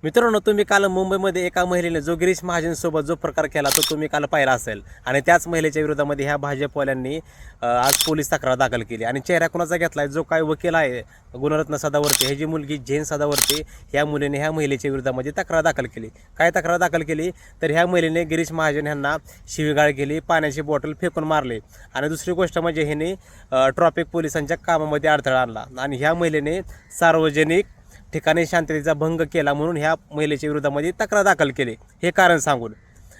मित्रांनो, तुम्ही काल मुंबईमध्ये एका महिलेने जो गिरीश महाजनसोबत जो प्रकार केला तो तुम्ही काल पाहिला असेल आणि त्याच महिलेच्या विरोधामध्ये ह्या भाजपवाल्यांनी आज पोलीस तक्रार दाखल केली आणि चेहरा कुणाचा घेतलाय, जो काय वकील आहे गुणरत्न सदावर्ते, ह्याची मुलगी जैन सदावर्ते, ह्या मुलीने ह्या महिलेच्या विरोधामध्ये तक्रार दाखल केली. काय तक्रार दाखल केली तर ह्या महिलेने गिरीश महाजन ह्यांना शिवीगाळ केली, पाण्याची बॉटल फेकून मारले आणि दुसरी गोष्ट म्हणजे ह्याने ट्रॅफिक पोलिसांच्या कामामध्ये अडथळा आणला आणि ह्या महिलेने सार्वजनिक ठिकाणी शांततेचा भंग केला म्हणून ह्या महिलेच्या विरोधामध्ये तक्रार दाखल केली, हे कारण सांगून.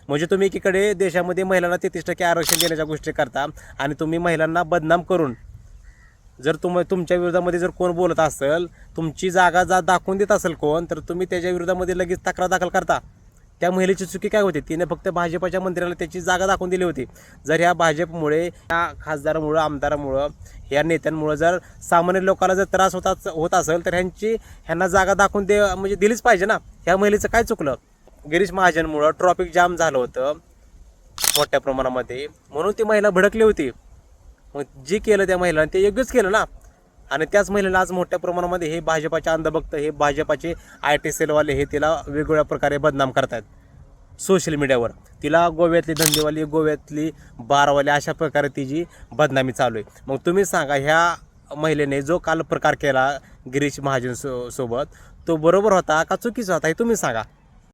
म्हणजे तुम्ही एकीकडे देशामध्ये महिलांना 33% आरक्षण देण्याच्या गोष्टी करता आणि तुम्ही महिलांना बदनाम करून जर तुमच्या विरोधामध्ये जर कोण बोलत असेल, तुमची जागा दाखवून देत असेल कोण, तर तुम्ही त्याच्या विरोधामध्ये लगेच तक्रार दाखल करता. त्या महिलेची चुकी काय होती? तिने फक्त भाजपच्या मंत्र्याला त्याची जागा दाखवून दिली होती. जर ह्या भाजपमुळे, या खासदारामुळं, आमदारामुळं, या नेत्यांमुळं जर सामान्य लोकांना जर त्रास होत असेल तर ह्यांना जागा दाखवून म्हणजे दिलीच पाहिजे ना. ह्या महिलेचं काय चुकलं? गिरीश महाजनमुळं ट्रॅफिक जाम झालं होतं मोठ्या प्रमाणामध्ये, म्हणून ती महिला भडकली होती. मग जे केलं त्या महिलाने ते योग्यच केलं ना. आणि त्याच महिलेला आज मोठ्या प्रमाणामध्ये हे भाजपाचे अंधभक्त, हे भाजपाचे IT सेलवाले हे तिला वेगवेगळ्या प्रकारे बदनाम करतात सोशल मीडियावर. तिला गोव्यातली धंदेवाली, गोव्यातली बारवाली, अशा प्रकारे तिची बदनामी चालू आहे. मग तुम्ही सांगा, ह्या महिलेने जो काल प्रकार केला गिरीश महाजन सोबत, तो बरोबर होता का चुकीचा होता, हे तुम्ही सांगा.